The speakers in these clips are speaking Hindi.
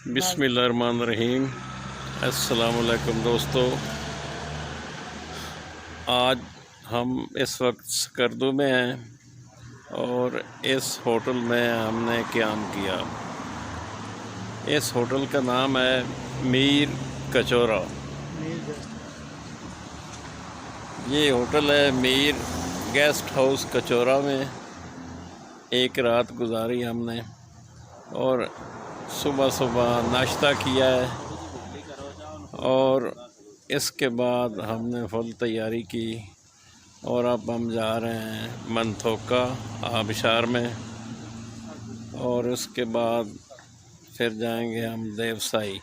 बिस्मिल्लाहिर्रहमानिर्रहीम। अस्सलामुअलैकुम दोस्तों, आज हम इस वक्त स्कर्दू में हैं और इस होटल में हमने क़याम किया। इस होटल का नाम है मीर कचौरा। ये होटल है मीर गेस्ट हाउस कचौरा में। एक रात गुजारी हमने और सुबह सुबह नाश्ता किया है और इसके बाद हमने फुल तैयारी की और अब हम जा रहे हैं मंथोका आबशार में और उसके बाद फिर जाएंगे हम देवसाई।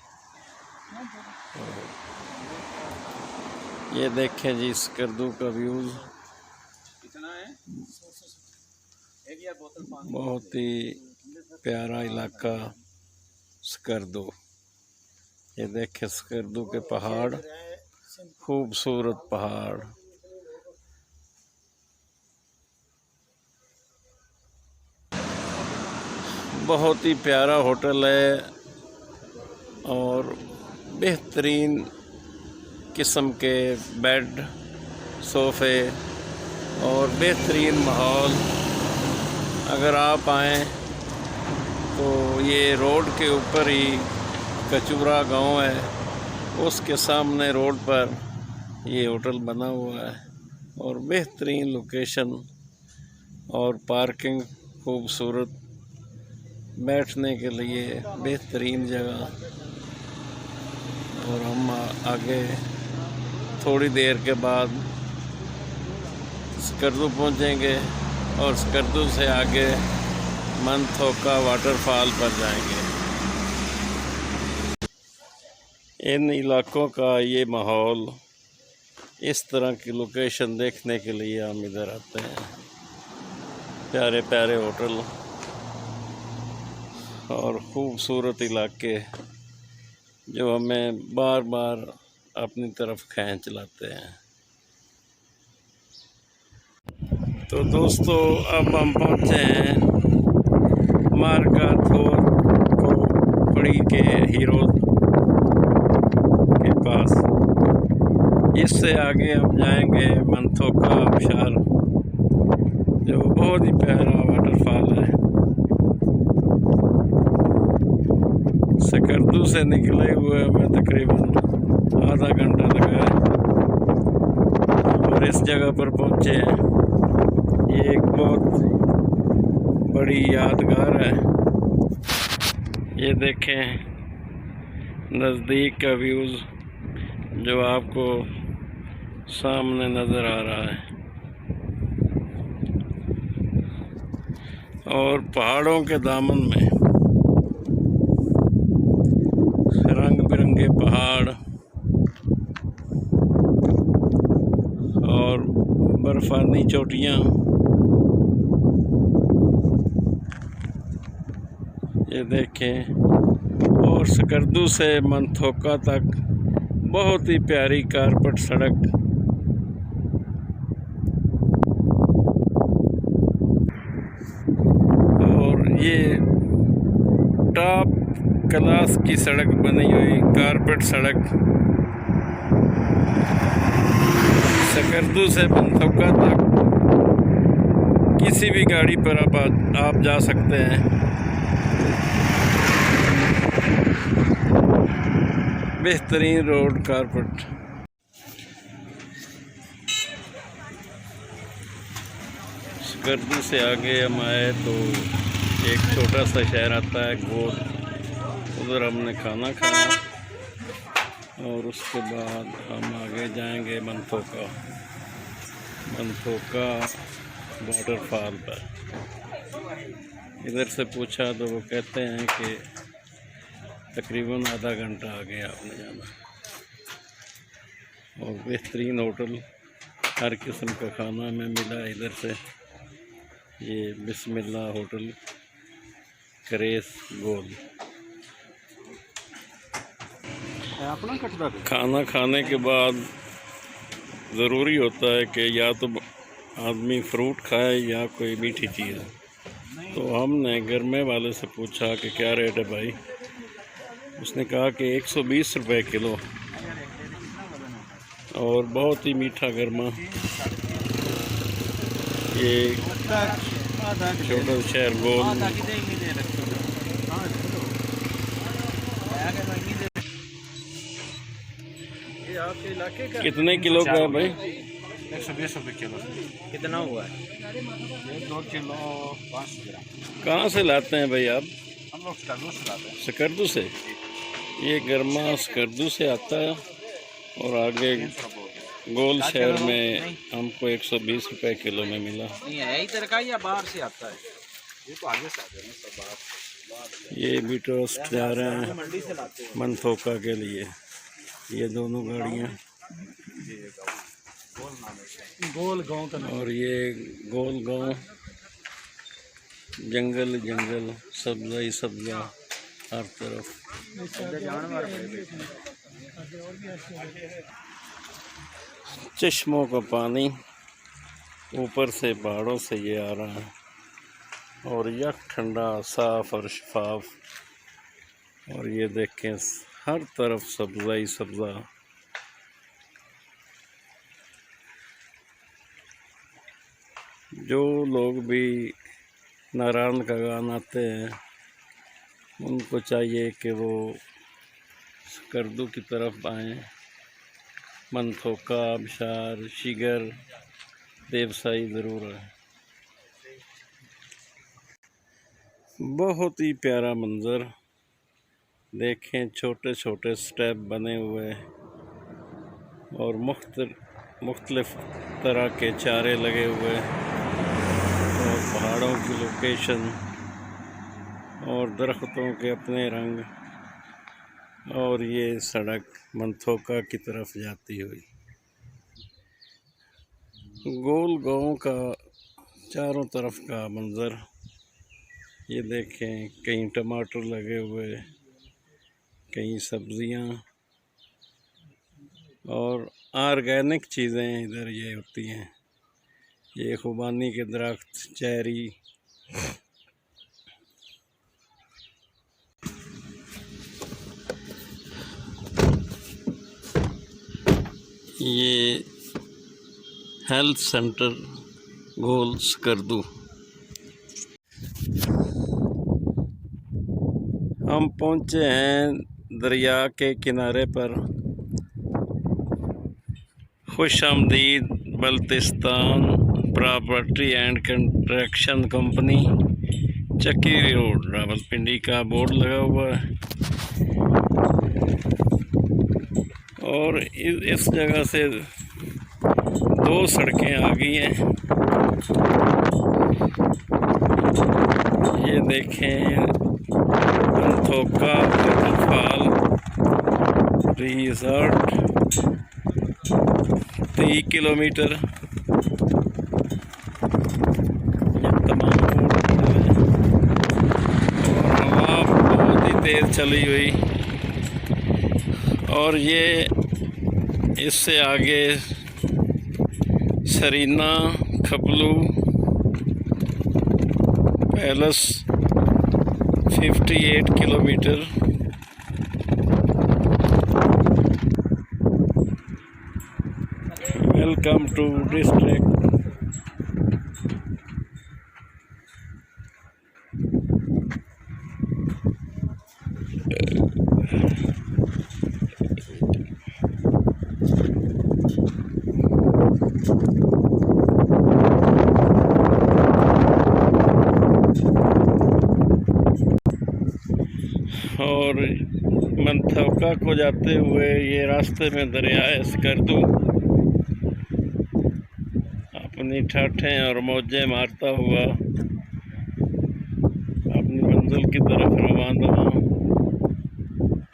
ये देखें जी स्कर्दू का व्यूज़, बहुत ही प्यारा इलाका स्कर्दू। ये देखें स्कर्दू के पहाड़, खूबसूरत पहाड़। बहुत ही प्यारा होटल है और बेहतरीन किस्म के बेड, सोफ़े और बेहतरीन माहौल। अगर आप आएँ तो ये रोड के ऊपर ही कचूरा गांव है, उसके सामने रोड पर ये होटल बना हुआ है और बेहतरीन लोकेशन और पार्किंग खूबसूरत, बैठने के लिए बेहतरीन जगह। और हम आगे थोड़ी देर के बाद स्कर्दू पहुंचेंगे और स्कर्दू से आगे मंथोका वाटरफॉल पर जाएंगे। इन इलाकों का ये माहौल, इस तरह की लोकेशन देखने के लिए हम इधर आते हैं। प्यारे प्यारे होटल और ख़ूबसूरत इलाके जो हमें बार बार अपनी तरफ खींच लाते हैं। तो दोस्तों, अब हम पहुँचे हैं मार्गा थोर को पड़ी के हीरो के पास। इससे आगे हम जाएंगे मंथोका आबशार, जो बहुत ही प्यारा वाटरफॉल है। स्कर्दू से निकले हुए हमें तकरीबन आधा घंटा लगा है और इस जगह पर पहुँचे हैं। ये एक बहुत बड़ी यादगार है। ये देखें नज़दीक का व्यूज़ जो आपको सामने नज़र आ रहा है और पहाड़ों के दामन में रंग बिरंगे पहाड़ और बर्फानी चोटियाँ। ये देखें, और स्कर्दू से मंथोका तक बहुत ही प्यारी कारपेट सड़क। और ये टॉप क्लास की सड़क बनी हुई कारपेट सड़क। स्कर्दू से मंथोका तक किसी भी गाड़ी पर आप जा सकते हैं। बेहतरीन रोड कारपेट। स्कर्दू से आगे हम आए तो एक छोटा सा शहर आता है गोद, उधर हमने खाना खाया और उसके बाद हम आगे जाएंगे मंथोका वाटरफॉल पर। इधर से पूछा तो वो कहते हैं कि तकरीबन आधा घंटा आगे आपने जाना। और बेहतरीन होटल, हर किस्म का खाना हमें मिला इधर से। ये बिस्मिल्लाह होटल करेस गोल। खाना खाने के बाद ज़रूरी होता है कि या तो आदमी फ्रूट खाए या कोई मीठी चीज़। तो हमने गरमे वाले से पूछा कि क्या रेट है भाई। उसने कहा कि 120 रुपए किलो, और बहुत ही मीठा गरमा। ये छोटा शहर गोल। आपके इलाके का कितने किलो का है भाई? 120 रुपये किलो। कितना हुआ है? 2 किलो 500 ग्राम। कहाँ से लाते हैं भाई आप? हम लोग स्कर्दू से लाते हैं। स्कर्दू से? ये गरमा स्कर्दू से आता है, और आगे गोल शहर में हमको 120 रुपए किलो में मिला। नहीं है इधर का या बाहर से आता है? ये तो आगे से आते हैं सब बाहर। ये भी टूरिस्ट जा रहे हैं मंडी से लाते हैं मनथोका के लिए। ये दोनों गाड़ियाँ, गोल गांव का। और ये गोल गांव, जंगल जंगल, सब्जा ही सब्जा हर तरफ। चश्मों का पानी ऊपर से पहाड़ों से ये आ रहा है, और यह ठंडा साफ और शफाफ। और ये देखें हर तरफ सब्जा ही सब्जा। जो लोग भी नारायण का गाना आते हैं, उनको चाहिए कि वो स्कर्दू की तरफ आएँ। मनथोका, आबशार, शिगर, देवसाई ज़रूर है। बहुत ही प्यारा मंज़र देखें, छोटे छोटे स्टेप बने हुए, और मुख्तलिफ तरह के चारे लगे हुए, और पहाड़ों की लोकेशन, और दरख्तों के अपने रंग, और ये सड़क मनथोका की तरफ जाती हुई। गोल गांव का चारों तरफ का मंज़र ये देखें, कहीं टमाटर लगे हुए, कहीं सब्जियां, और ऑर्गेनिक चीज़ें इधर ये होती हैं। ये खुबानी के दरख्त, चेरी, ये हेल्थ सेंटर गोल स्कर्दू। हम पहुँचे हैं दरिया के किनारे पर। खुशामदीद Baltistan property and construction company, Chakki road, Rawalpindi का बोर्ड लगा हुआ है। और इस जगह से 2 सड़कें आ गई हैं। ये देखें, मनथोका वाटरफॉल रिजॉर्ट 3 किलोमीटर। ये तमाम हवा बहुत ही तेज़ चली हुई, और ये इससे आगे सरीना, Khaplu palace 58 kilometre. Welcome to district. और मनथोका को जाते हुए ये रास्ते में दरियाए स्कर्दू अपनी ठाठें और मौजें मारता हुआ अपनी मंजिल की तरफ रवाना,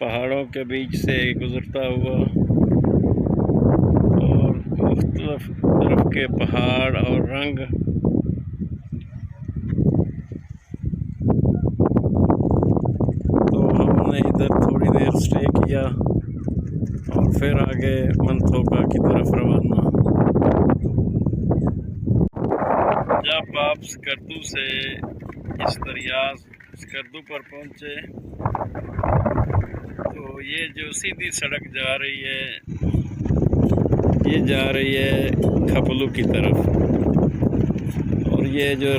पहाड़ों के बीच से गुजरता हुआ, और मुख्तलिफ तरफ के पहाड़ और रंग। तो हमने इधर थोड़ी देर स्टे किया, और फिर आगे मनथोका की तरफ रवाना। जब आप स्कर्दू से इस दरिया स्कर्दू पर पहुँचे, जो सीधी सड़क जा रही है ये जा रही है खपलू की तरफ, और ये जो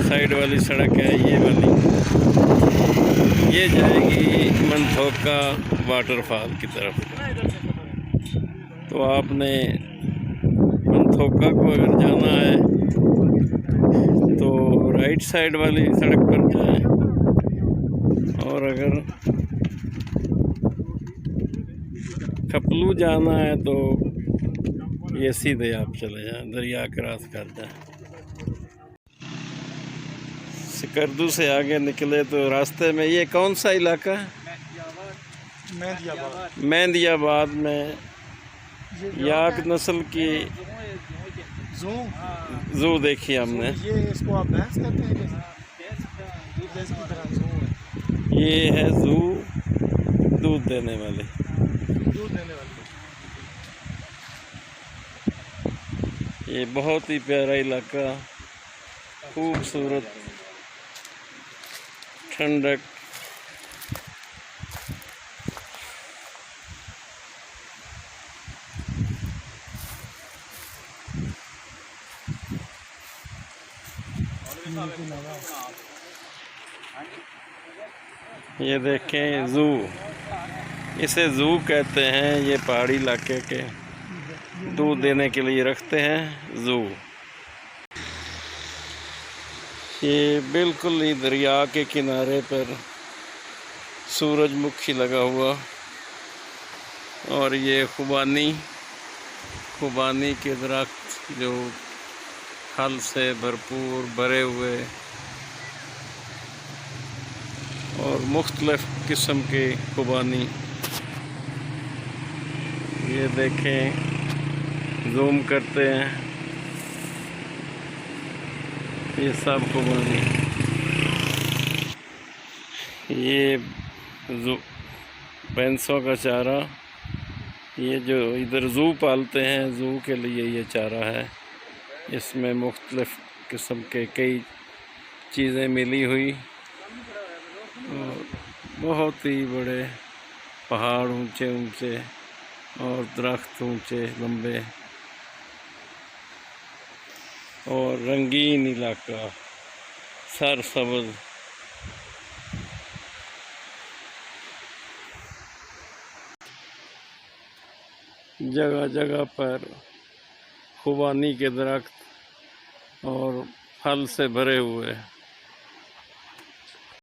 साइड वाली सड़क है ये वाली ये जाएगी मंथोका वाटरफॉल की तरफ। तो आपने मंथोका को अगर जाना है तो राइट साइड वाली सड़क पर जाएं, और अगर खपलू जाना है तो ये सीधे आप चले जाएं, दरिया क्रॉस कर जाएं। सिकरदू से आगे निकले तो रास्ते में ये कौन सा इलाका है? मेहंदियाबाद में याक नस्ल की जू देखी हमने। ये इसको आप भैंस कहते हैं भैंस की तरह जू है। ये है जू, दूध देने वाले। ये बहुत ही प्यारा इलाका, खूबसूरत, ठंडक। ये देखें जू, इसे जू कहते हैं। ये पहाड़ी इलाके के दूध देने के लिए रखते हैं जू। ये बिल्कुल ही दरिया के किनारे पर सूरजमुखी लगा हुआ, और ये खुबानी के दरख्त जो फल से भरपूर भरे हुए, और मुख्तलिफ किस्म के खुबानी। ये देखें, जूम करते हैं, ये सब खुबानी। ये भैंसों का चारा, ये जो इधर जू पालते हैं, जू के लिए ये चारा है। इसमें मुख्तलिफ किस्म के कई चीज़ें मिली हुई, और बहुत ही बड़े पहाड़ ऊंचे ऊंचे और दरख्त ऊंचे लंबे, और रंगीन इलाका, सरसब्ज़। जगह जगह पर खुबानी के दरख्त और फल से भरे हुए